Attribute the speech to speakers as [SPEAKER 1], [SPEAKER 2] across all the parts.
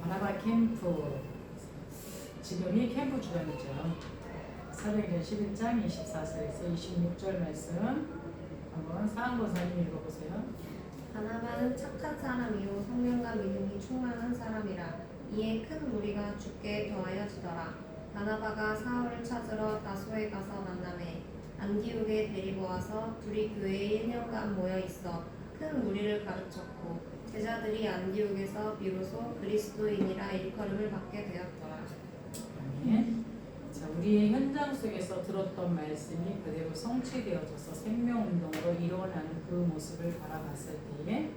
[SPEAKER 1] 바나바 캠프, 지금이 캠프 주간이죠. 사도행전 11장 24절에서 26절 말씀 한번 사항고사님 읽어보세요.
[SPEAKER 2] 바나바는 착한 사람이요 성령과 믿음이 충만한 사람이라. 이에 큰 무리가 주께 더하여지더라. 바나바가 사울을 찾으러 다소에 가서 만나매 안디옥에 데리고 와서 둘이 교회에 1년간 모여 있어 큰 무리를 가르쳤고, 제자들이 안디옥에서 비로소 그리스도인이라 일컬음을 받게 되었더라.
[SPEAKER 1] 아멘. 자, 우리의 현장 속에서 들었던 말씀이 그대로 성취되어져서 생명운동으로 일어나는 그 모습을 바라봤을 때에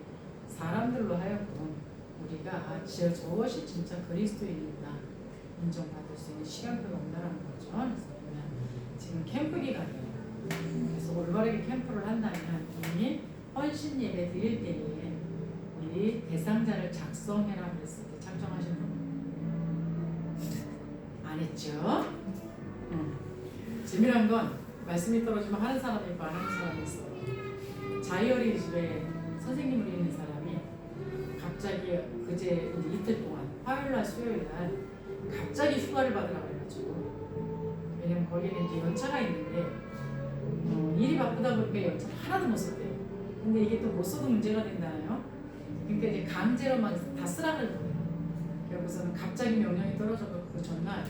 [SPEAKER 1] 사람들로 하여금 우리가 저것이 진짜 그리스도인이구나 인정받을 수 있는 시간표가 온다는 거죠. 그래서 보면 지금 캠프 기간이에요. 그래서 올바르게 캠프를 한다면 이미 헌신 예배 드릴 때에 우리 대상자를 작성해라 그랬을 때 작성하신 분 안 했죠? 재미난 건 말씀이 떨어지면 하는 사람이 있고 안 하는 사람이 있어요. 자이어리 집에 선생님으로 있는 사람이 갑자기 그제 이틀 동안 화요일날 수요일날 갑자기 휴가를 받으라고 해가지고, 왜냐면 거기는 이제 연차가 있는데 일이 바쁘다 보니까 연차를 하나도 못 썼대요. 근데 이게 또 못 써도 문제가 된다나요? 그러니까 이제 강제로 막 다 쓰라는 거예요. 그래서는 갑자기 명령이 떨어져서 그 전날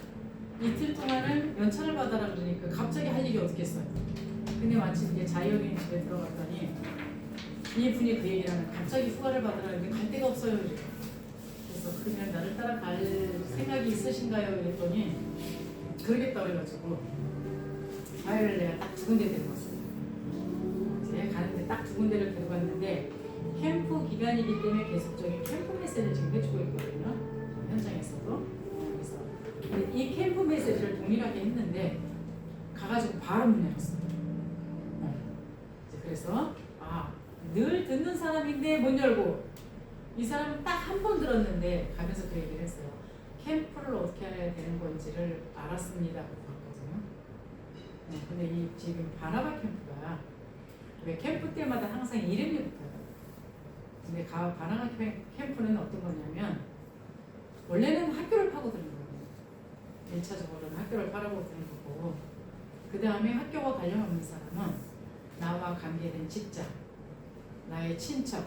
[SPEAKER 1] 이틀 동안은 연차를 받아라 그러니까 갑자기 할 일이 없겠어요. 근데 마침 이제 자이어린 집에 들어갔더니 이 분이 그 얘기를 하면 갑자기 휴가를 받으라는데 갈 데가 없어요. 그래서 그냥 나를 따라 갈 생각이 있으신가요? 그랬더니 그러겠다 그래가지고 화요일에 내가 딱 2군데 데리고 왔어요. 이제 가는데 딱 2군데를 데려갔는데 캠프 기간이기 때문에 계속적인 캠프 메시지를 지금 해주고 있거든요. 현장에서도. 그래서 이 캠프 메시지를 동일하게 했는데 가가지고 바로 문 열었어요. 그래서 늘 듣는 사람인데 못 열고, 이 사람은 딱 한 번 들었는데 가면서 그 얘기를 했어요. 캠프를 어떻게 해야 되는 건지를 알았습니다. 그랬거든요. 근데 이 지금 바나바 캠프가 왜 캠프 때마다 항상 이름이 붙어요. 근데 바나바 캠프는 어떤 거냐면 원래는 학교를 파고드는 거예요. 1차적으로는 학교를 파고드는 거고, 그 다음에 학교와 관련 없는 사람은 나와 관계된 직장, 나의 친척,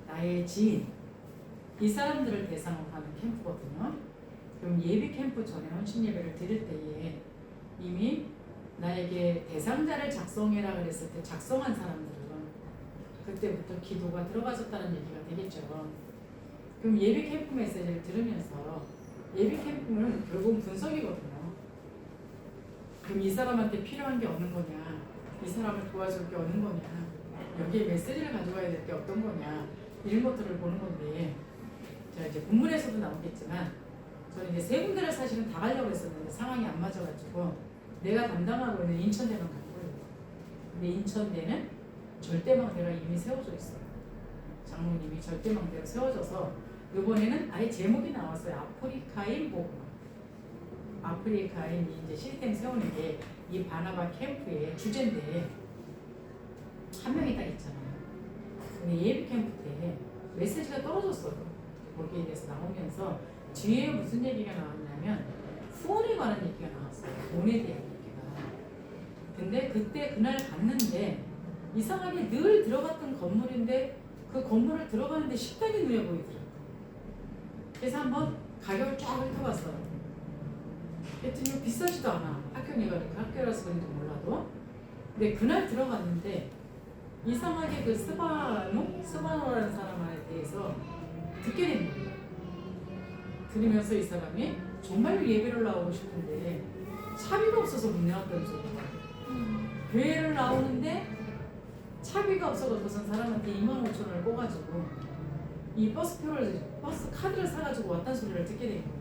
[SPEAKER 1] 나의 지인, 이 사람들을 대상으로 하는 캠프거든요. 그럼 예비 캠프 전에 헌신 예배를 드릴 때에 이미 나에게 대상자를 작성해라 그랬을 때 작성한 사람들은 그때부터 기도가 들어가졌다는 얘기가 되겠죠. 그럼 예비 캠프 메시지를 들으면서 예비 캠프는 결국은 분석이거든요. 그럼 이 사람한테 필요한 게 어느 거냐, 이 사람을 도와줄 게 어느 거냐, 여기에 메시지를 가져가야 될 게 어떤 거냐, 이런 것들을 보는 건데, 제가 이제 본문에서도 나오겠지만 저는 이제 3군데를 사실은 다 가려고 했었는데 상황이 안 맞아가지고 내가 담당하고 있는 인천대만 간 거예요. 근데 인천대는 절대망대가 이미 세워져 있어요. 장로님이 절대망대로 세워져서 이번에는 아예 제목이 나왔어요. 아프리카인 복음. 아프리카인 이제 시스템 세우는 게 이 바나바 캠프의 주제인데 한 명이 딱 있잖아요. 근데 예비 캠프 때 메시지가 떨어졌어요. 거기에 대해서 나오면서 뒤에 무슨 얘기가 나왔냐면 후원에 관한 얘기가 나왔어요. 돈에 대한 얘기가. 근데 그때 그날 갔는데 이상하게 늘 들어갔던 건물인데 그 건물을 들어가는데 식당이 눈에 보이더라고요. 그래서 한번 가격을 쫙 훑어봤어요. 그랬더니 비싸지도 않아. 학교니까 이렇게 학교라서 그런지 몰라도. 근데 그날 들어갔는데 이상하게 그 스바노라는 사람에 대해서 듣게 된 거예요. 들으면서 이 사람이 정말로 예배를 나오고 싶은데 차비가 없어서 못 나왔던 소리가. 교회를 나오는데 차비가 없어서 사람한테 25,000원을 꿔가지고 이 버스 카드를 사가지고 왔다는 소리를 듣게 된 거예요.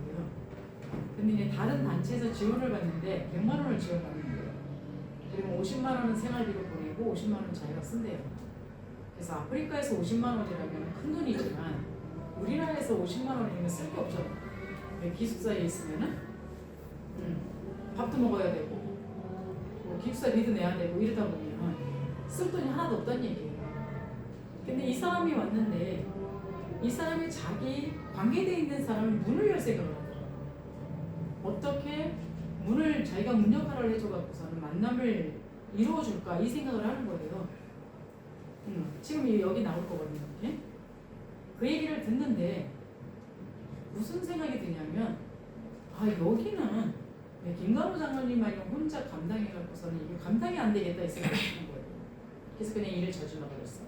[SPEAKER 1] 근데 이제 다른 단체에서 지원을 받는데 100만 원을 지원받는 거예요. 그리고 50만 원은 생활비로 보내고 50만 원은 자기가 쓴대요. 그래서 아프리카에서 50만 원이라면 큰 돈이지만 우리나라에서 50만 원이면 쓸 게 없잖아. 기숙사에 있으면은 밥도 먹어야 되고 뭐 기숙사비도 내야 되고 이러다 보면 쓸 돈이 하나도 없다는 얘기예요. 근데 이 사람이 왔는데 이 사람이 자기 관계되어 있는 사람은 문을 열 생각을 하더라고요. 어떻게 문을 자기가 문 역할을 해줘갖고서는 만남을 이루어줄까 이 생각을 하는 거예요. 지금 여기 나올 거거든요. 이렇게. 그 얘기를 듣는데 무슨 생각이 드냐면 여기는 김관우 장로님만이 혼자 감당해갖고서는 이게 감당이 안 되겠다 이 생각이 드는 거예요. 그래서 그냥 일을 저질러 버렸어요.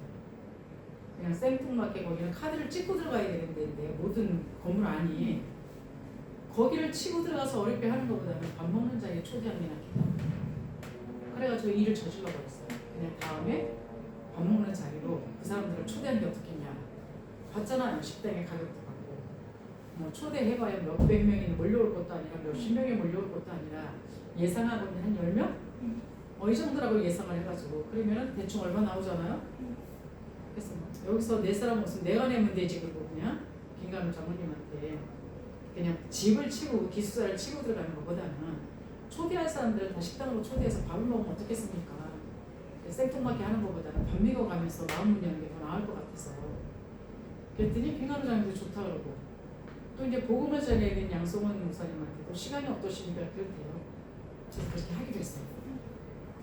[SPEAKER 1] 그냥 생뚱맞게 거기는 카드를 찍고 들어가야 되는데 모든 건물 안이 거기를 치고 들어가서 어렵게 하는 것보다는 밥 먹는 자리에 초대하는 게 낫겠다. 그래가지고 일을 저질러 버렸어요. 그냥 다음에 밥 먹는 자리로 그 사람들을 초대하는 게 어떻겠냐. 봤잖아요. 식당에 가격도 받고 뭐 초대해봐야 몇백 명이 몰려올 것도 아니라 몇십 명이 몰려올 것도 아니라 예상하고는 한 10명? 이 정도라고 예상을 해가지고 그러면 대충 얼마 나오잖아요. 그래서 여기서 내 사람 없으면 내가 내면 되지. 그리고 그냥 김관우 장로님한테 그냥 집을 치고 기숙사를 치고 들어가는 것보다는 초대할 사람들을 다 식당으로 초대해서 밥을 먹으면 어떻겠습니까? 생뚱맞게 하는 것보다는 밥 먹어가면서 마음 문여는 게 더 나을 것 같아서 그랬더니 김관우 장로님도 좋다 그러고 또 이제 복음을 전해야 되는 양송원 목사님한테도 시간이 어떠십니까? 그랬대요. 그래서 그렇게 하기로 했어요.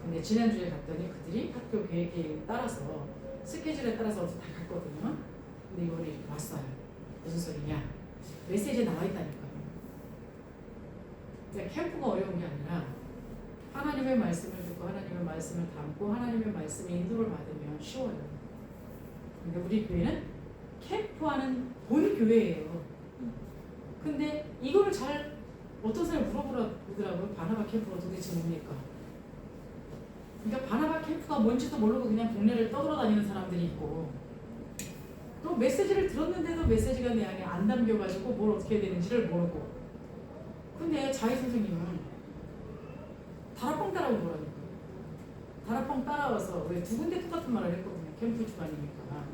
[SPEAKER 1] 근데 지난주에 갔더니 그들이 학교 계획에 따라서 스케줄에 따라서 어디서 다 갔거든요. 근데 이번에 이렇게 왔어요. 무슨 소리냐? 메시지에 나와 있다니까요. 그러니까 캠프가 어려운 게 아니라 하나님의 말씀을 듣고 하나님의 말씀을 담고 하나님의 말씀에 인도를 받으면 쉬워요. 근데 우리 교회는 캠프하는 본 교회예요. 근데 이거를 잘 어떤 사람이 물어보더라고요. 바나바 캠프가 도대체 뭡니까? 그러니까 바나바 캠프가 뭔지도 모르고 그냥 동네를 떠돌아다니는 사람들이 있고 또 메시지를 들었는데도 메시지가 내 안에 안 담겨가지고 뭘 어떻게 해야 되는지를 모르고 근데 자희 선생님은 다락방 따라온 거라니까. 다락방 따라와서 왜 두 군데 똑같은 말을 했거든요. 캠프 주간이니까.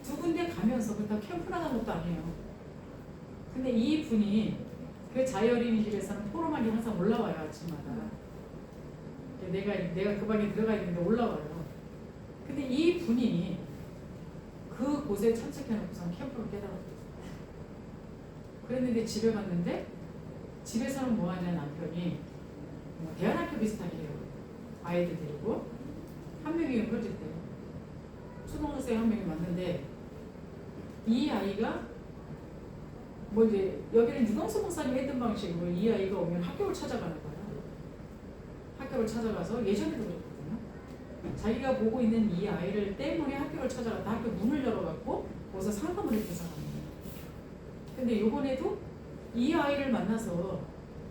[SPEAKER 1] 두 군데 가면서 그렇다고 캠프 나간 것도 아니에요. 근데 이 분이 그 자희 어린이집에서는 포럼하기 항상 올라와요. 아침마다. 내가 그 방에 들어가 있는데 올라와요. 근데 이 분이 그 곳에 참석해놓고서 캠프를 깨달았어요. 그랬는데 집에 갔는데 집에서는 뭐하냐 남편이 대안학교 비슷하게 해요. 아이들 데리고 한 명이 연결됐대요. 초등학생 한 명이 왔는데 이 아이가 뭐 이제 여기는 유광수 목사님이 했던 방식으로 이 아이가 오면 학교를 찾아가는 거예요. 학교를 찾아가서 예전에도 그랬거든요. 자기가 보고 있는 이 아이를 때문에 학교를 찾아갔다 학교 문을 열어갖고 거기서 상담을 했던 사람이에요. 근데 요번에도 이 아이를 만나서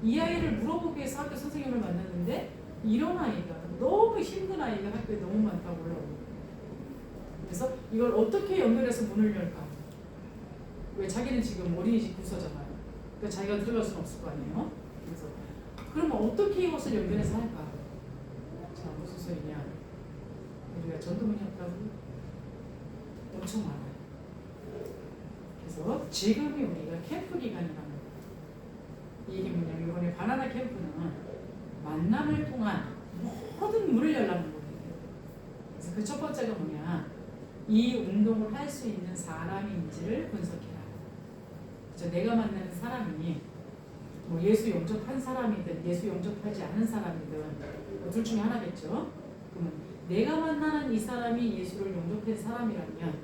[SPEAKER 1] 이 아이를 물어보기 위해서 학교 선생님을 만났는데 이런 아이가 너무 힘든 아이가 학교에 너무 많다고 올라오고 그래서 이걸 어떻게 연결해서 문을 열까? 왜 자기는 지금 어린이집 부서잖아요. 그러니까 자기가 들어갈 수는 없을 거 아니에요. 그래서 그러면 어떻게 이것을 연결해서 할까? 자 무슨 소리냐? 우리가 전도문이었다고 엄청 많아요. 그래서 지금이 우리가 캠프 기간이라는 거예요. 이게 뭐냐면 이번에 바나나 캠프는 만남을 통한 모든 문을 열라는 거예요. 그래서 그 첫 번째가 뭐냐? 이 운동을 할 수 있는 사람인지를 분석해라. 그래서 내가 만나는 사람이 뭐 예수 영접한 사람이든 예수 영접하지 않은 사람이든 뭐 둘 중에 하나겠죠. 그러면 내가 만나는 이 사람이 예수를 영접한 사람이라면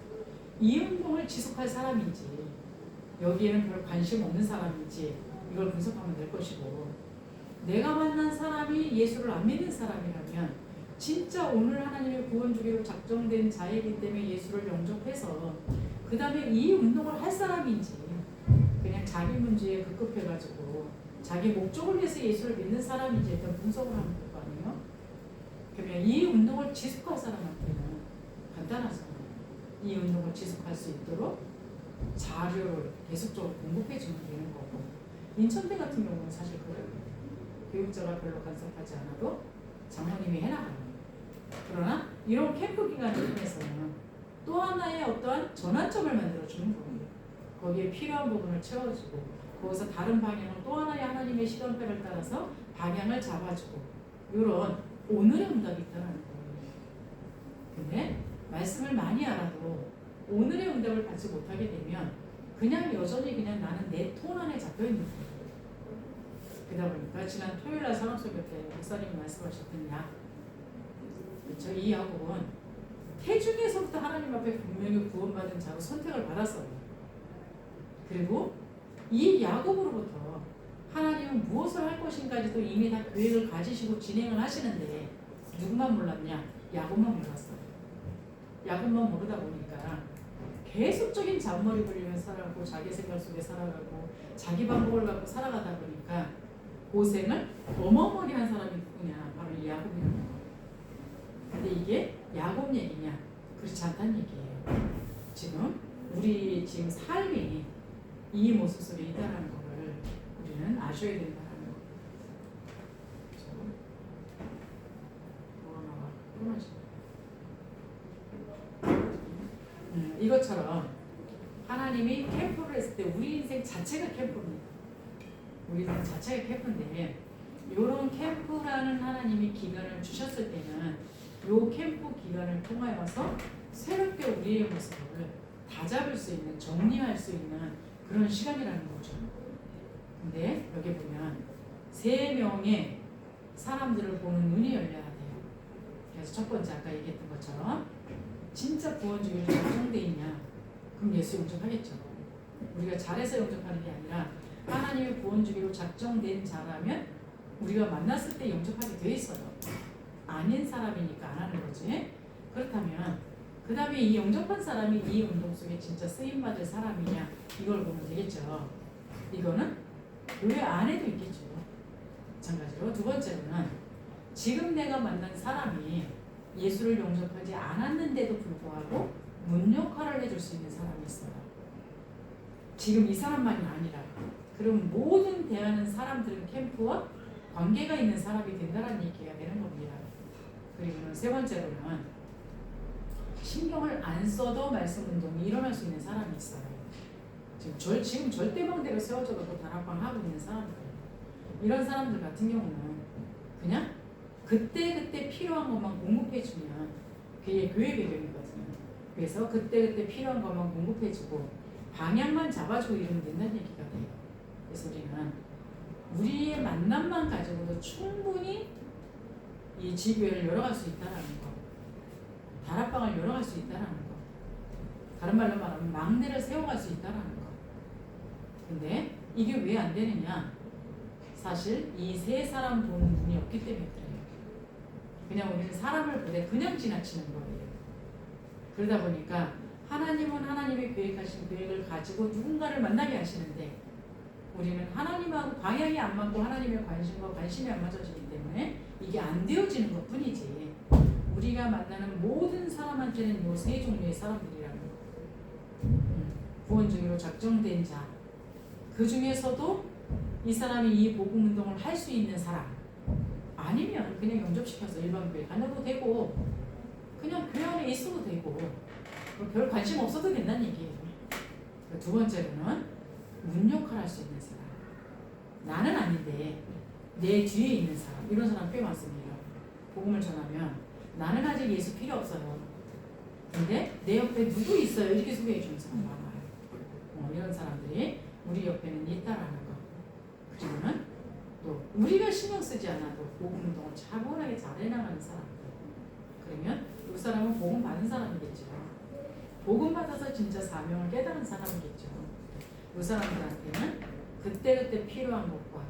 [SPEAKER 1] 이 운동을 지속할 사람인지 여기에는 별 관심 없는 사람인지 이걸 분석하면 될 것이고 내가 만난 사람이 예수를 안 믿는 사람이라면 진짜 오늘 하나님의 구원 주기로 작정된 자이기 때문에 예수를 영접해서 그 다음에 이 운동을 할 사람인지 그냥 자기 문제에 급급해가지고 자기 목적을 위해서 예수를 믿는 사람인지 일단 분석을 하면 될 거 아니에요? 그러면 이 운동을 지속할 사람한테는 간단하잖아요. 이 운동을 지속할 수 있도록 자료를 계속적으로 공급해 주면 되는 거고 인천대 같은 경우는 사실 그래요. 교육자가 별로 간섭하지 않아도 장로님이 해나가는 거예요. 그러나 이런 캠프 기간을 통해서는 또 하나의 어떠한 전환점을 만들어주는 거예요. 거기에 필요한 부분을 채워주고 거기서 다른 방향으로 또 하나의 하나님의 시간표를 따라서 방향을 잡아주고 이런 오늘의 응답이 있다는 거예요. 근데 말씀을 많이 알아도 오늘의 응답을 받지 못하게 되면 그냥 여전히 그냥 나는 내 톤 안에 잡혀 있는 거예요. 그러다 보니까 지난 토요일날 산업소교 때 목사님이 말씀하셨던 그렇죠? 이 야곱은 태중에서부터 하나님 앞에 분명히 구원받은 자로 선택을 받았어요. 그리고 이 야곱으로부터 하나님은 무엇을 할 것인가지도 이미 다 계획을 가지시고 진행을 하시는데 누구만 몰랐냐? 야곱만 몰랐어요. 야곱만 모르다 보니까 계속적인 잔머리 굴리면서 살아가고 자기 생각 속에 살아가고 자기 방법을 갖고 살아가다 보니까 고생을 어마어마하게 한 사람이 누구냐? 바로 이 야곱이라는 거예요. 근데 이게 야곱 얘기냐? 그렇지 않다는 얘기예요. 지금 우리 지금 삶이 이 모습 속에 있다는 것을 우리는 아셔야 된다는 거. 이것처럼 하나님이 캠프를 했을 때 우리 인생 자체가 캠프입니다. 우리 인생 자체가 캠프인데 이런 캠프라는 하나님이 기간을 주셨을 때는 이 캠프 기간을 통하여서 새롭게 우리의 모습을 다잡을 수 있는, 정리할 수 있는 그런 시간이라는 거죠. 근데 여기 보면 3명의 사람들을 보는 눈이 열려야 돼요. 그래서 첫 번째 아까 얘기했던 것처럼 진짜 구원주의로 작정돼 있냐? 그럼 예수 영접하겠죠. 우리가 잘해서 영접하는 게 아니라 하나님의 구원주의로 작정된 자라면 우리가 만났을 때 영접하게 돼 있어요. 아닌 사람이니까 안 하는 거지. 그렇다면 그 다음에 이 영접한 사람이 이 운동 속에 진짜 쓰임받을 사람이냐 이걸 보면 되겠죠. 이거는 교회 안에도 있겠죠. 마찬가지로 두 번째로는 지금 내가 만난 사람이 예수를 영접하지 않았는데도 불구하고 문 역할을 해줄 수 있는 사람이 있어요. 지금 이 사람만이 아니라 그럼 모든 대하는 사람들은 캠프와 관계가 있는 사람이 된다는 얘기가 되는 겁니다. 그리고는 세 번째로는 신경을 안 써도 말씀 운동이 일어날 수 있는 사람이 있어요. 지금 절대망대로 세워져도 다락방 하고 있는 사람들, 이런 사람들 같은 경우는 그냥 그때 필요한 것만 공급해주면 그게 교회 배경이거든요. 그래서 그때 필요한 것만 공급해주고 방향만 잡아주고 이러면 된다는 얘기가 돼요. 그래서 우리는 우리의 만남만 가지고도 충분히 이 지교회를 열어갈 수 있다는 거, 다락방을 열어갈 수 있다는 거, 다른 말로 말하면 막내를 세워갈 수 있다는 거. 근데 이게 왜 안 되느냐? 사실 이 세 사람 보는 눈이 없기 때문에 그래요. 그냥 우리는 사람을 보되 그냥 지나치는 거예요. 그러다 보니까 하나님은 하나님의 계획하신 계획을 가지고 누군가를 만나게 하시는데 우리는 하나님하고 방향이 안 맞고 하나님의 관심과 관심이 안 맞아지기 때문에 이게 안 되어지는 것 뿐이지, 우리가 만나는 모든 사람한테는 이 세 종류의 사람들이라는 거. 구원주의로 작정된 자, 그 중에서도 이 사람이 이 복음 운동을 할 수 있는 사람, 아니면 그냥 영접시켜서 일반 교회 다녀도 되고 그냥 교회 안에 있어도 되고 별 관심 없어도 된다는 얘기예요. 두 번째로는 문 역할을 할 수 있는 사람, 나는 아닌데 내 뒤에 있는 사람, 이런 사람 꽤 많습니다. 복음을 전하면 나는 아직 예수 필요 없어요. 근데 내 옆에 누구 있어요? 이렇게 소개해 주는 사람 많아요. 이런 사람들이 우리 옆에는 있다라는 거. 그리고는 또 우리가 신경 쓰지 않아도 복음 운동을 차분하게 잘 해나가는 사람들. 그러면 이 사람은 복음 받은 사람이겠죠. 복음 받아서 진짜 사명을 깨달은 사람이겠죠. 이 사람들한테는 그때 필요한 것과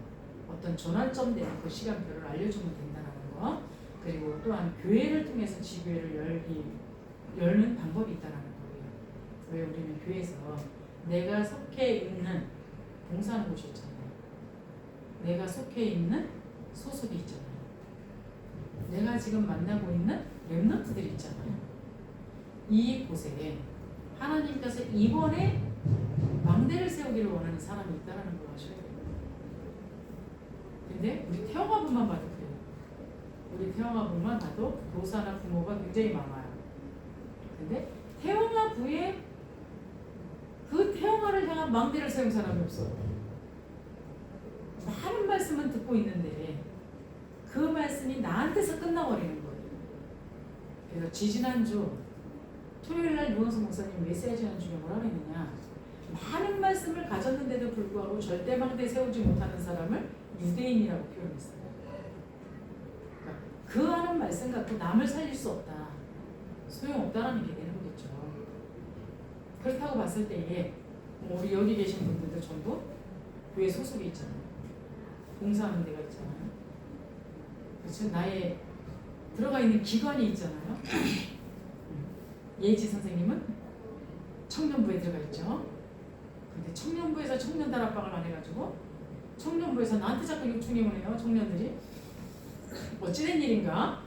[SPEAKER 1] 어떤 전환점 되는 그 시간표를 알려주면 된다는 거. 그리고 또한 교회를 통해서 지교회를 열는 방법이 있다는 거예요. 왜 우리는 교회에서 내가 속해 있는 봉사하는 곳이 있잖아요. 내가 속해 있는 소속이 있잖아요. 내가 지금 만나고 있는 렘넌트들이 있잖아요. 이 곳에 하나님께서 이번에 망대를 세우기를 원하는 사람이 있다는 걸 아셔야 돼요. 근데 우리 태영아분만 봐도 그래요. 우리 태영아분만 봐도 교사나 부모가 굉장히 많아요. 근데 태영아부에 그 태영아를 향한 망대를 세운 사람이 없어요. 많은 말씀은 듣고 있는데 그 말씀이 나한테서 끝나버리는 거예요. 그래서 지지난주 토요일날 유원수 목사님 메시지 하는 중에 뭐라고 했느냐, 많은 말씀을 가졌는데도 불구하고 절대망대 세우지 못하는 사람을 유대인이라고 표현했어요. 그러니까 그 하는 말씀 갖고 남을 살릴 수 없다. 소용없다라는 게 되는 거겠죠. 그렇다고 봤을 때에 우리 여기 계신 분들도 전부 교회 소속이 있잖아요. 봉사하는 데가 있잖아요. 그렇죠? 나의 들어가 있는 기관이 있잖아요. 예지 선생님은 청년부에 들어가 있죠. 근데 청년부에서 청년 다락방을 안 해가지고 청년부에서 나한테 자꾸 요청임을 해요. 청년들이 어찌된 일인가?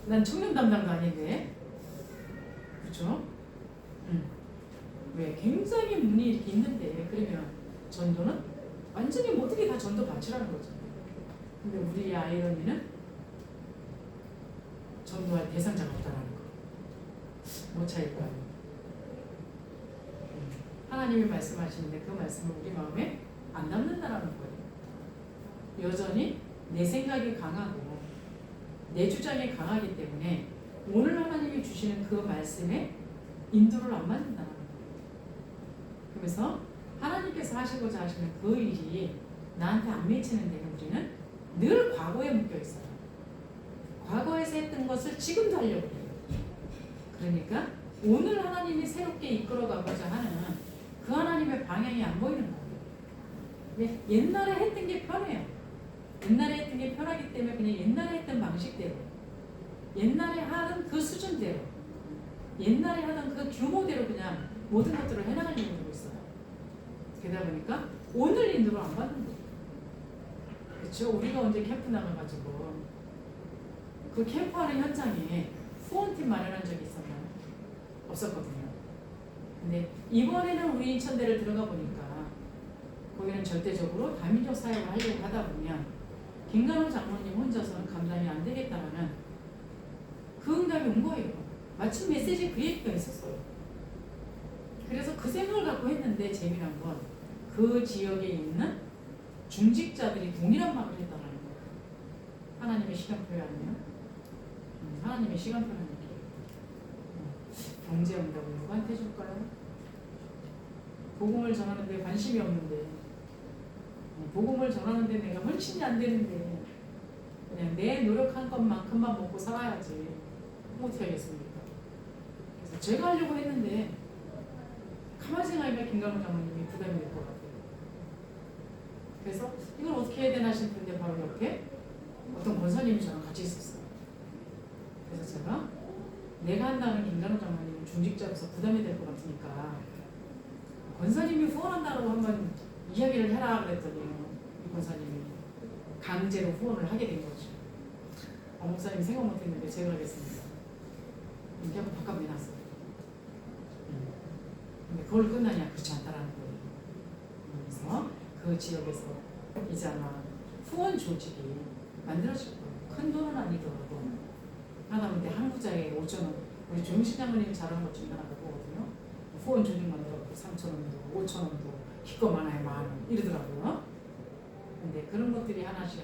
[SPEAKER 1] 난 청년 담당도 아닌데, 그렇죠? 왜 굉장히 문이 이렇게 있는데 그러면 전도는 완전히 모든 게 다 전도 받치라는 거죠. 근데 우리의 아이러니는 전도할 대상자가 없다라는 거. 뭐 차일까요? 하나님이 말씀하시는데 그 말씀을 우리 마음에 안 담는다라는 거예요. 여전히 내 생각이 강하고 내 주장이 강하기 때문에 오늘 하나님이 주시는 그 말씀에 인도를 안 맞는다는 거예요. 그래서 하나님께서 하시고자 하시는 그 일이 나한테 안 미치는 데는 우리는 늘 과거에 묶여 있어요. 과거에서 했던 것을 지금도 하려고 해요. 그러니까 오늘 하나님이 새롭게 이끌어가고자 하는 그 하나님의 방향이 안 보이는 거예요. 왜? 옛날에 했던 게 편해요. 옛날에 했던 게 편하기 때문에 그냥 옛날에 했던 방식대로, 옛날에 하던 그 수준대로, 옛날에 하던 그 규모대로 그냥 모든 것들을 해나가려고 하고 있어요. 그러다 보니까 오늘 인도를 안 받는 거예요. 그렇죠? 우리가 언제 캠프 나가가지고 그 캠프하는 현장에 후원팀 마련한 적이 있었나요? 없었거든요. 근데 이번에는 우리 인천대를 들어가 보니까 거기는 절대적으로 다민족 사역을 하려고 하다 보면 김간호 장로님 혼자서는 감당이 안 되겠다라는 그 응답이 온 거예요. 마침 메시지 그 얘기가 있었어요. 그래서 그 생각을 갖고 했는데 재미난 건 그 지역에 있는 중직자들이 동일한 말을 했다는 거예요. 하나님의 시간표에 아니에요? 하나님의 시간표라는 게 경제 응답을 누구한테 줄까요? 복음을 전하는데 관심이 없는데, 복음을 전하는데 내가 헌신이 안 되는데 그냥 내 노력한 것만큼만 먹고 살아야지 어떻게 하겠습니까? 그래서 제가 하려고 했는데 가만히 생각하니까 김강호 장로님이 부담이 될 것 같아요. 그래서 이걸 어떻게 해야 되나 싶은데 바로 옆에 어떤 권사님이 저랑 같이 있었어요. 그래서 제가 내가 한다는 김강호 장로님은 중직자로서 부담이 될 것 같으니까 권사님이 후원한다고 한번 이야기를 해라 그랬더니 이 권사님이 강제로 후원을 하게 된 거죠. 목사님 생각 못했는데 제가 하겠습니다. 이렇게 한번 바깥 내놨어요. 근데 그걸 끝나냐? 그렇지 않다라는 거예요. 그래서 그 지역에서 이제 아마 후원 조직이 만들어질 거예요. 큰 돈은 아니더라도 하다못해 한 부자에 5,000원, 우리 조용식 장모님이 잘하는 것 중에 하나가 그거거든요. 후원 조직 만들어갖고 3,000원도 5,000원도 기껏 많아야 10,000원 이러더라고요. 근데 그런 것들이 하나씩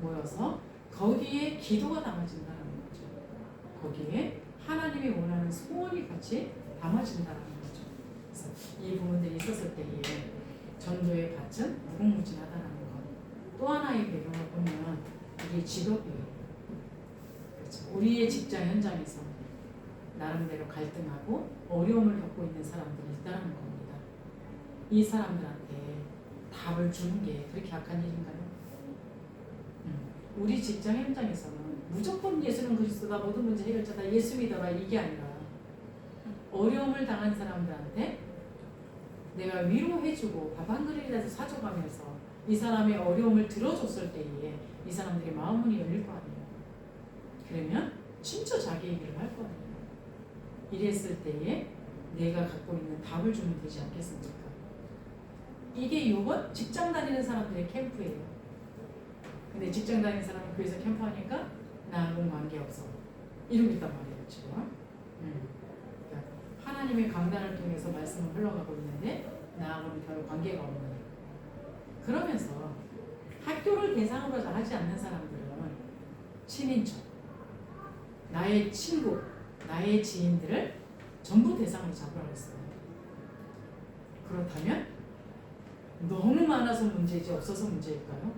[SPEAKER 1] 모여서 거기에 기도가 담아진다는 거죠. 거기에 하나님이 원하는 소원이 같이 담아진다는 거죠. 그래서 이 부분들이 있었을 때에 전도의 밭은 무궁무진하다는 것. 또 하나의 배경을 보면 이게 직업이에요. 그렇죠. 우리의 직장 현장에서 나름대로 갈등하고 어려움을 겪고 있는 사람들이 있다는 겁니다. 이 사람들한테 답을 주는 게 그렇게 악한 일인가요? 우리 직장 현장에서는 무조건 예수는 그리스도다, 모든 문제 해결자다, 예수 믿어라 이게 아니라 어려움을 당한 사람들한테 내가 위로해주고 밥 한 그릇이라도 사줘가면서 이 사람의 어려움을 들어줬을 때에 이 사람들의 마음문이 열릴 거 아니에요. 그러면 진짜 자기 얘기를 할 거 아니에요. 이랬을 때에 내가 갖고 있는 답을 주면 되지 않겠습니까? 이게 이번 직장 다니는 사람들의 캠프예요. 근데 직장 다니는 사람은 교회에서 캠프하니까 나하고는 관계없어. 이러고 있단 말이에요. 지금. 그러니까 하나님의 강단을 통해서 말씀을 흘러가고 있는데 나하고는 별 관계가 없는. 그러면서 학교를 대상으로 하지 않는 사람들은 친인척, 나의 친구, 나의 지인들을 전부 대상으로 잡으라고 했어요. 그렇다면 너무 많아서 문제지 없어서 문제일까요?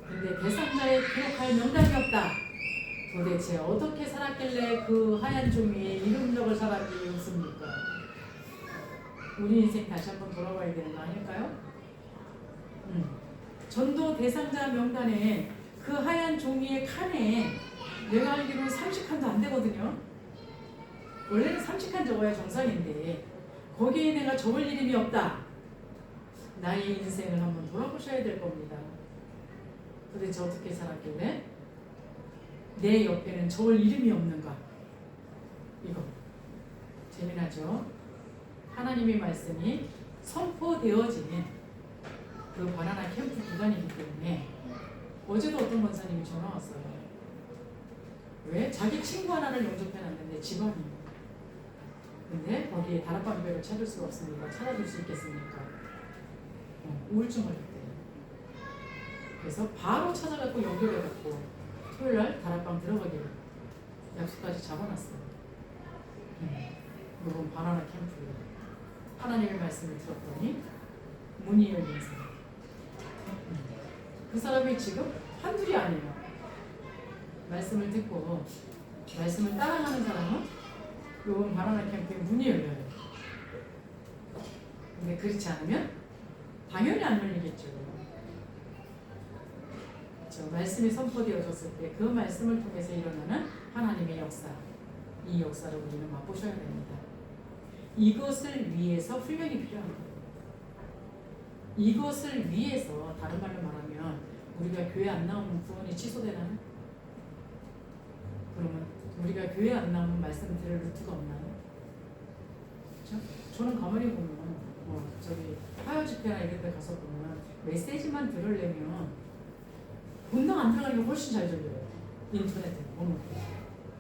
[SPEAKER 1] 근데 대상자에 기록할 명단이 없다. 도대체 어떻게 살았길래 그 하얀 종이에 이름 적을 사람이 없습니까? 우리 인생 다시 한번 돌아봐야 되는 거 아닐까요? 전도 대상자 명단에 그 하얀 종이의 칸에 내가 알기로는 30칸도 안 되거든요. 원래는 30칸 적어야 정상인데 거기에 내가 적을 이름이 없다. 나의 인생을 한번 돌아보셔야 될 겁니다. 도대체 어떻게 살았길래 내 옆에는 적을 이름이 없는가? 이거 재미나죠? 하나님의 말씀이 선포되어진 그 바나나 캠프 기간이기 때문에 어제도 어떤 권사님이 전화 왔어요. 왜? 자기 친구 하나를 영접해놨는데 집안이 근데 거기에 다락방 교회를 찾을 수가 없으니까 찾아줄 수 있겠습니까? 우울증 걸렸대요. 그래서 바로 찾아갖고 연결해갖고 토요일날 다락방 들어가기로 약속까지 잡아놨어요. 이번 바나나 캠프 하나님의 말씀을 들었더니 문이 열려서 그 사람이 지금 한둘이 아니에요. 말씀을 듣고 말씀을 따라가는 사람은 이번 바나나 캠프에 문이 열려요. 근데 그렇지 않으면 당연히 안 열리겠죠. 저 말씀이 선포되어졌을 때 그 말씀을 통해서 일어나는 하나님의 역사, 이 역사를 우리는 맛보셔야 됩니다. 이것을 위해서 훈련이 필요합니다. 이것을 위해서 다른 말로 말하면 우리가 교회 안 나오면 구원이 취소되나요? 그러면 우리가 교회 안 나오면 말씀 들을 루트가 없나요? 그렇죠? 저는 가만히 보면 저기 화요 집회나 이런 데 가서 보면 메시지만 들으려면 본당 안 들어가니까 훨씬 잘 들려요. 인터넷에 보면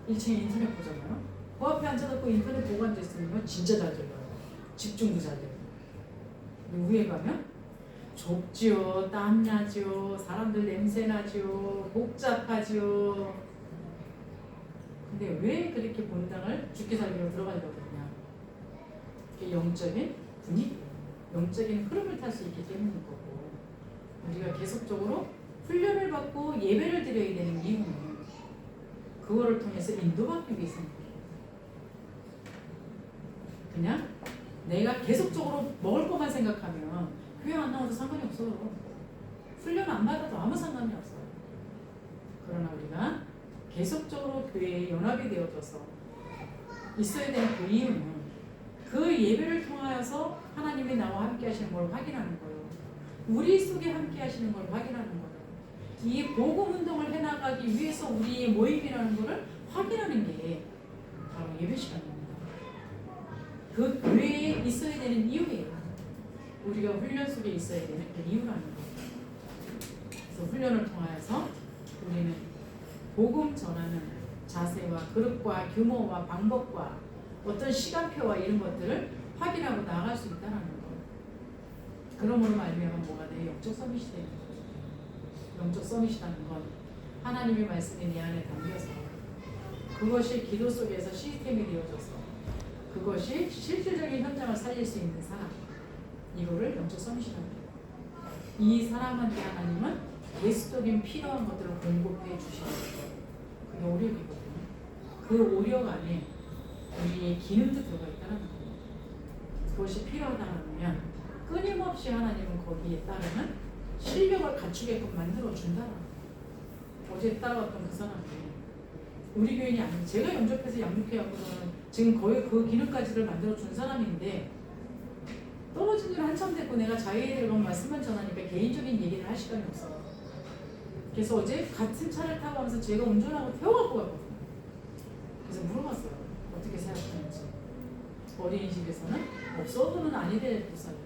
[SPEAKER 1] 1층에 인터넷 보잖아요. 그 앞에 앉아갖고 인터넷 보고 앉아있으면 진짜 잘 들려요. 집중도 잘 돼요. 위에 가면 좁지요, 땀나지요, 사람들 냄새나지요, 복잡하지요. 근데 왜 그렇게 본당을 죽게 살기로 들어가려고 그러냐? 그게 영적인 분위기, 영적인 흐름을 탈 수 있기 때문인 거고, 우리가 계속적으로 훈련을 받고 예배를 드려야 되는 이유는 그거를 통해서 인도받기 위해서입니다. 그냥 내가 계속적으로 먹을 것만 생각하면 교회 안 나와도 상관이 없어요. 훈련 안 받아도 아무 상관이 없어요. 그러나 우리가 계속적으로 교회에 연합이 되어져서 있어야 되는 그 이유는 그 예배를 통하여서 하나님이 나와 함께 하시는 걸 확인하는 거예요. 우리 속에 함께 하시는 걸 확인하는 거예요. 이 복음 운동을 해나가기 위해서 우리의 모임이라는 것을 확인하는 게 바로 예배 시간입니다. 그 교회에 있어야 되는 이유예요. 우리가 훈련 속에 있어야 되는 그 이유라는 거예요. 그래서 훈련을 통하여서 우리는 복음 전하는 자세와 그릇과 규모와 방법과 어떤 시간표와 이런 것들을 확인하고 나아갈 수 있다는 거예요. 그러므로 말미암아 뭐가 돼? 영적 서밋이 되는 거예요. 영적 서밋이라는 건 하나님의 말씀이 내 안에 담겨서 그것이 기도 속에서 시스템이 되어져서 그것이 실질적인 현장을 살릴 수 있는 사람, 이거를 영적 서밋이라고 해요. 이 사람한테 하나님은 예수적인 필요한 것들을 공급해 주시는 거예요. 그게 오력이거든요. 그 오력 안에 우리의 기능도 들어가 있다는 거예요. 그것이 필요하다 하면 끊임없이 하나님은 거기에 따르는 실력을 갖추게끔 만들어준다라는 거예요. 어제 따라왔던 그 사람이 우리 교인이 아니고 제가 영접해서 양육해갖고는 지금 거의 그 기능까지를 만들어준 사람인데 떨어진 지 한참 됐고 내가 자기들과 말씀만 전하니까 개인적인 얘기를 할 시간이 없어요. 그래서 어제 같은 차를 타고 가면서 제가 운전하고 태워갖고 갔거든요. 그래서 물어봤어요. 어떻게 생각하는지. 어린이집에서는 없어서는 아니 될 부사예요.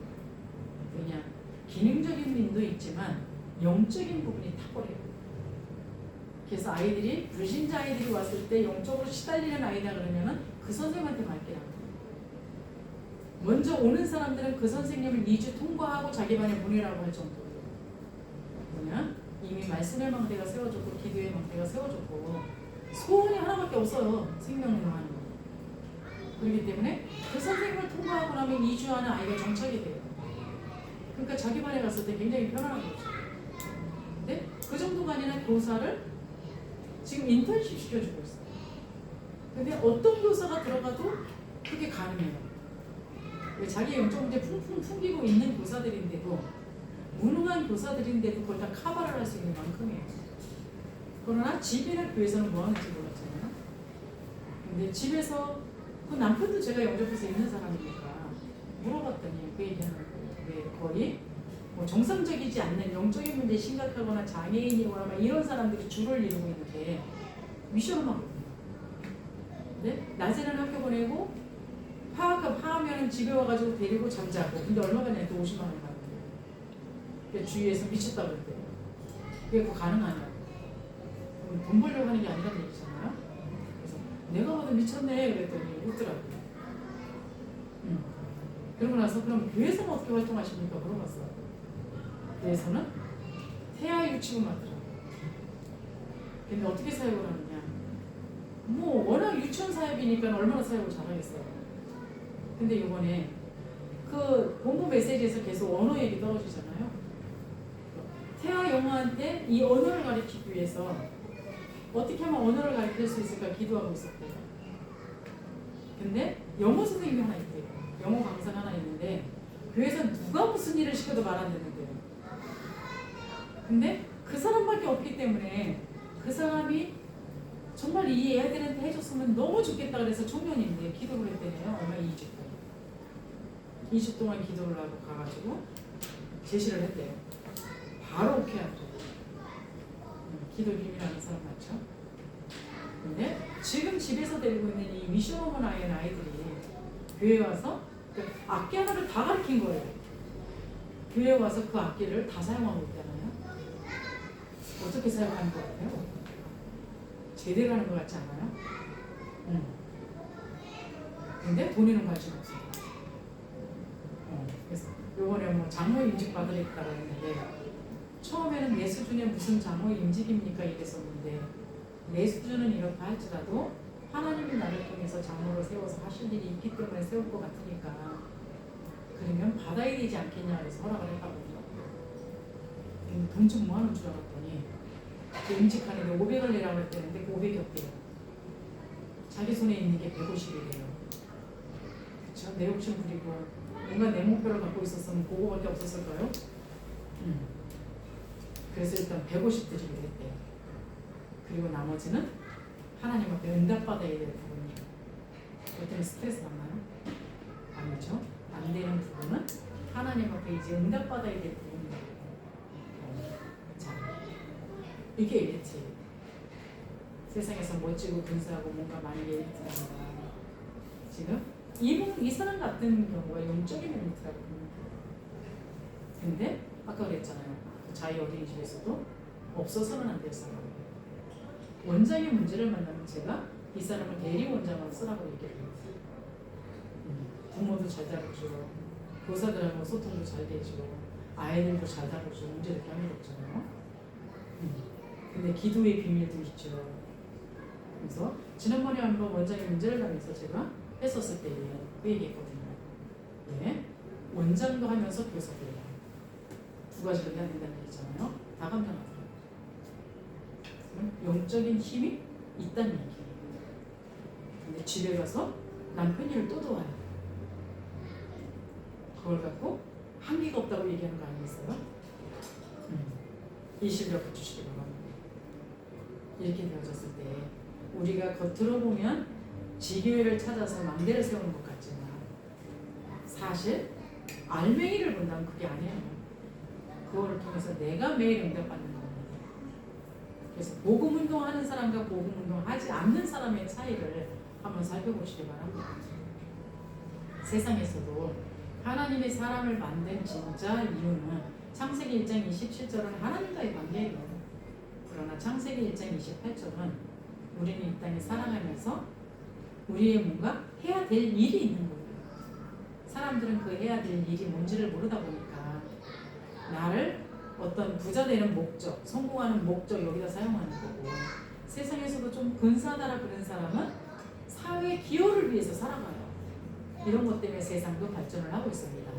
[SPEAKER 1] 왜냐? 기능적인 면도 있지만 영적인 부분이 탁월해요. 그래서 아이들이 불신자 아이들이 왔을 때 영적으로 시달리는 아이다 그러면은 그 선생님한테 맡기라고. 먼저 오는 사람들은 그 선생님을 2주 통과하고 자기 반에 보내라고 할 정도예요. 뭐냐? 이미 말씀의 망대가 세워졌고 기도의 망대가 세워졌고 소원이 하나밖에 없어요. 생명을 하는 거. 그렇기 때문에 그 선생님을 통과하고 나면 2주 안에 아이가 정착이 돼요. 그러니까 자기 반에 갔을 때 굉장히 편안한 거죠. 근데 그 정도가 아니라 교사를 지금 인턴십 시켜주고 있어요. 근데 어떤 교사가 들어가도 그게 가능해요. 자기 영적 문제 풍풍 풍기고 있는 교사들인데도, 무능한 교사들인데도 그걸 다 커버를 할 수 있는 만큼이에요. 그러나 집이나 교회에서는 뭐 하는지 몰랐잖아요. 근데 집에서 그 남편도 제가 영접해서 있는 사람이니까 물어봤더니 그 얘기하는 거예요. 거의 뭐 정상적이지 않는 영적인 문제 심각하거나 장애인이거나 막 이런 사람들이 줄을 이루고 있는데 미션을 하거든요. 근데 낮에는 학교 보내고 파하면 집에 와가지고 데리고 잠자고. 근데 얼마 전에 또 50만 원 받는데, 그러니까 주위에서 미쳤다 그랬대요. 그게 그거 가능하냐고. 돈 벌려고 하는 게 아니라는 얘기잖아요. 그래서 내가 봐도 미쳤네 그랬더니 웃더라고요. 그러고 나서 그럼 교회에서는 어떻게 활동하십니까? 물어봤어요. 교회에서는 태아 유치원 맡더라고요. 근데 어떻게 사역을 하느냐? 뭐 워낙 유치원 사역이니까 얼마나 사역을 잘하겠어요. 근데 이번에 그 본부 메시지에서 계속 언어 얘기 떨어지잖아요. 태아 영아한테 이 언어를 가르치기 위해서 어떻게 하면 언어를 가르칠 수 있을까 기도하고 있었대요. 근데 영어 선생님이 하나 있대요. 영어 강사가 하나 있는데 교회에서 누가 무슨 일을 시켜도 말 안 듣는데요. 근데 그 사람밖에 없기 때문에 그 사람이 정말 이 애들한테 해줬으면 너무 좋겠다 그래서 청년인데 기도를 했대요. 얼마 2주 동안. 2주 동안 기도를 하고 가가지고 제시를 했대요. 바로 오케이 하죠. 기도 비밀하는 사람 맞죠? 근데 지금 집에서 데리고 있는 이 미션홈 아이의 아이들이 교회에 와서 그 악기 하나를 다 가르친 거예요. 교회에 와서 그 악기를 다 사용하고 있잖아요. 어떻게 사용하는 것 같아요? 제대로 하는 것 같지 않아요? 근데 본인은 관심 없어요. 그래서 요번에 뭐 장로 임직 받으랬다고 했는데 처음에는 내 수준에 무슨 장로 임직입니까 이랬었는데 내 수준은 이렇다 할지라도 하나님이 나를 통해서 장로를 세워서 하실 일이 있기 때문에 세울 것 같으니까 그러면 받아야 되지 않겠냐 해서 허락을 했다고 돈 좀 모아놓은 줄 알았더니 임직하는데 500을 내라고 했다는데 500이 없대요. 자기 손에 있는 게 150이래요. 그쵸? 내 욕심 부리고 뭔가 내 목표를 갖고 있었으면 그거밖에 없었을까요? 그래서 일단 150 드리기로 했대요. 그리고 나머지는 하나님 앞에 응답받아야 될 부분이에요. 그때문에 스트레스 받나요? 아니죠. 안 되는 부분은 하나님 앞에 이제 응답받아야 될 부분이에요. 자, 이게 엘리트. 세상에서 멋지고 근사하고 뭔가 많이 엘리트랍니다. 지금 이 사람 같은 경우가 영적인 엘리트라고 봅니다. 근데 아까 그랬잖아요. 자유 어린이집에서도 없어서는 안 될 사람. 원장의 문제를 만나면 제가 이 사람을 대리 원장으로 쓰라고 얘기를 해요. 부모도 잘 다루죠. 교사들하고 소통도 잘 되죠. 아이들도 잘 다루죠. 문제를 이렇게 하는 거 없잖아요. 근데 기도의 비밀도 있죠. 그래서 지난번에 한번 원장의 문제를 당해서 제가 했었을 때 그 얘기했거든요. 네, 원장도 하면서 교사도 해요. 두 가지를 해야 된다는 얘기잖아요. 다 감당하더라고요. 영적인 힘이 있다는 얘기예요. 근데 집에 가서 남편 일을 또 도와요. 그걸 갖고 한계가 없다고 얘기하는 거 아니겠어요? 이 실력 갖추시기 바랍니다. 이렇게 되어졌을 때 우리가 겉으로 보면 지교회를 찾아서 망대를 세우는 것 같지만 사실 알맹이를 본다면 그게 아니에요. 그거를 통해서 내가 매일 응답받는 겁니다. 그래서 복음운동하는 사람과 복음운동하지 않는 사람의 차이를 한번 살펴보시기 바랍니다. 세상에서도 하나님의 사람을 만든 진짜 이유는 창세기 1장 27절은 하나님과의 관계예요. 그러나 창세기 1장 28절은 우리는 이 땅에 살아가면서 우리의 뭔가 해야 될 일이 있는 거예요. 사람들은 그 해야 될 일이 뭔지를 모르다 보니까 나를 어떤 부자 되는 목적, 성공하는 목적 여기다 사용하는 거고, 세상에서도 좀 근사하다라 그런 사람은 사회 기여를 위해서 살아가요. 이런 것 때문에 세상도 발전을 하고 있습니다.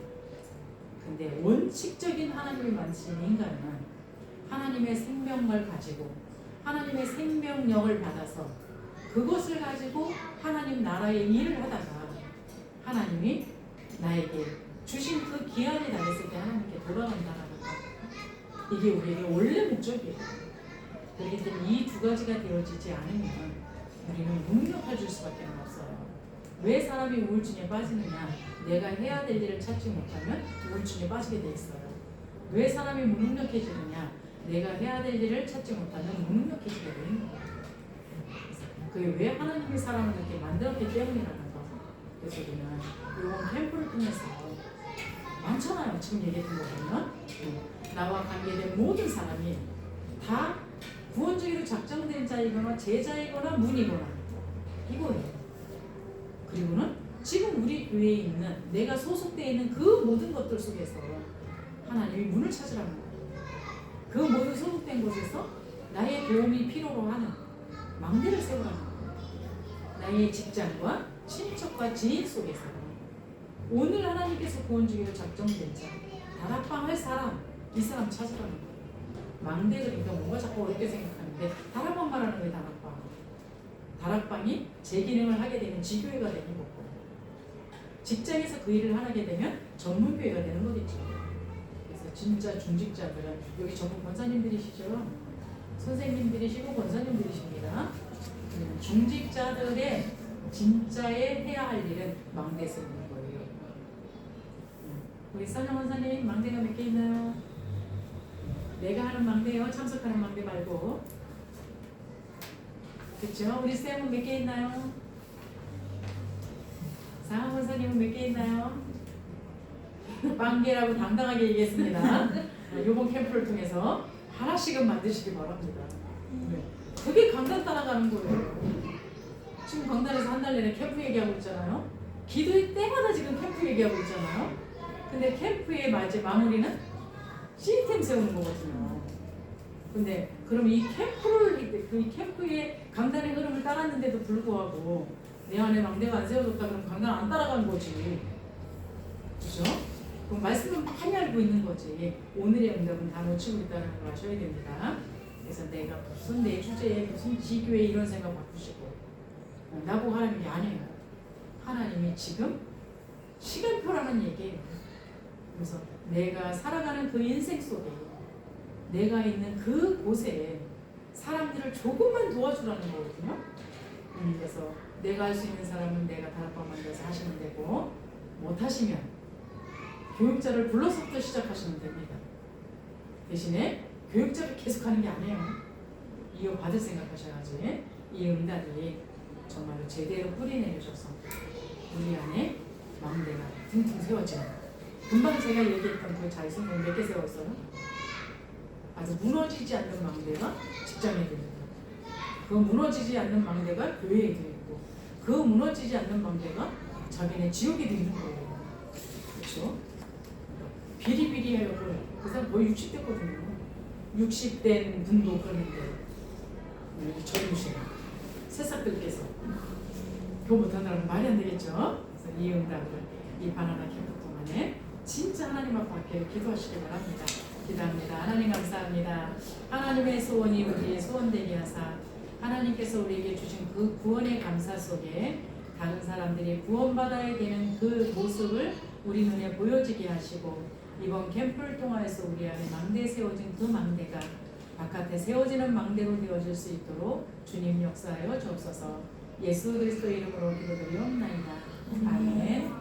[SPEAKER 1] 근데 원칙적인 하나님이 만드신 인간은 하나님의 생명을 가지고 하나님의 생명력을 받아서 그것을 가지고 하나님 나라의 일을 하다가 하나님이 나에게 주신 그 기한이 다 됐을 때 하나님께 돌아간다는 것. 이게 우리에게 원래 목적이에요. 그렇기 때문에 이 두 가지가 되어지지 않으면 우리는 무능력해질 수밖에 없어요. 왜 사람이 우울증에 빠지느냐? 내가 해야 될 일을 찾지 못하면 우울증에 빠지게 돼 있어요. 왜 사람이 무능력해지느냐? 내가 해야 될 일을 찾지 못하면 무능력해지게 되는 거예요. 그게 왜 하나님이 사람을 이렇게 만들었기 때문이라는 거. 그래서 우리는 이번 캠프를 통해서 많잖아요. 지금 얘기했던 거 보면 나와 관계된 모든 사람이 다 구원주의로 작정된 자이거나 제자이거나 문이거나 이거예요. 그리고는 지금 우리 교회에 있는 내가 소속되어 있는 그 모든 것들 속에서 하나님이 문을 찾으라는 거예요. 그 모든 소속된 곳에서 나의 도움이 필요로 하는 망대를 세우라는 거예요. 나의 직장과 친척과 지인 속에서 오늘 하나님께서 구원주기로 작정된 자 다락방 할 사람 이 사람 찾으라는 거예요. 망대 그러니까 뭔가 자꾸 어렵게 생각하는데 다락방 말하는 거예요. 다락방이 제 기능을 하게 되면 지교회가 되는 거고 직장에서 그 일을 하게 되면 전문교회가 되는 거겠죠. 그래서 진짜 중직자들은 여기 전부 권사님들이시죠. 선생님들이시고 권사님들이십니다. 중직자들의 진짜에 해야 할 일은 망대 세우는 거예요. 우리 선영 원사님 망대가 몇 개 있나요? 내가 하는 망대요. 참석하는 망대 말고. 그렇죠? 우리 쌤은 몇 개 있나요? 상황 원사님은 몇 개 있나요? 빵개라고 당당하게 얘기했습니다. 이번 캠프를 통해서 하나씩은 만드시기 바랍니다. 네. 그게 강단 따라가는 거예요. 지금 강단에서 한 달 내내 캠프 얘기하고 있잖아요. 기도의 때마다 지금 캠프 얘기하고 있잖아요. 근데 캠프의 마무리는 시스템 세우는 거거든요. 근데 그럼 이 캠프를 그 캠프의 강단의 흐름을 따랐는데도 불구하고 내 안에 망대가 안 세워졌다 그럼 강단 안 따라간 거지. 그죠? 그럼 말씀은 많이 알고 있는 거지. 오늘의 응답은 다 놓치고 있다는 걸 아셔야 됩니다. 그래서 내가 무슨 내 주제에 무슨 지교에 이런 생각 바꾸시고 나보고 하는 게 아니에요. 하나님이 지금 시간표라는 얘기예요. 그래서 내가 살아가는 그 인생 속에 내가 있는 그 곳에 사람들을 조금만 도와주라는 거거든요. 그래서 내가 할 수 있는 사람은 내가 다락방 만들어서 하시면 되고 못하시면 교육자를 불러서부터 시작하시면 됩니다. 대신에 교육자를 계속하는 게 아니에요. 이어받을 생각하셔야지 이 응답이 정말로 제대로 뿌리내려져서 우리 안에 망대가 둥둥 세워지는 금방 제가 얘기했던 그 자리선을 몇 개 세웠어요? 아주 무너지지 않는 망대가 직장에도 있고 그 무너지지 않는 망대가 교회에도 있고 그 무너지지 않는 망대가 자기네 지역에도 있는 거예요. 그렇죠? 비리비리해요. 그 사람 거의 60대거든요. 60대 분도 그러는데 젊으신 새싹들께서 그거 못한다는 말이 안 되겠죠? 그래서 이 응답을 이 바나나 캠프 동안에 진짜 하나님 앞에 기도하시기 바랍니다. 기도합니다. 하나님 감사합니다. 하나님의 소원이 우리의 소원되게 하사 하나님께서 우리에게 주신 그 구원의 감사 속에 다른 사람들이 구원받아야 되는 그 모습을 우리 눈에 보여지게 하시고 이번 캠프를 통하여서 우리 안에 망대에 세워진 그 망대가 바깥에 세워지는 망대로 되어질 수 있도록 주님 역사하여 주옵소서. 예수 그리스도 이름으로 기도드리옵나이다. 아멘.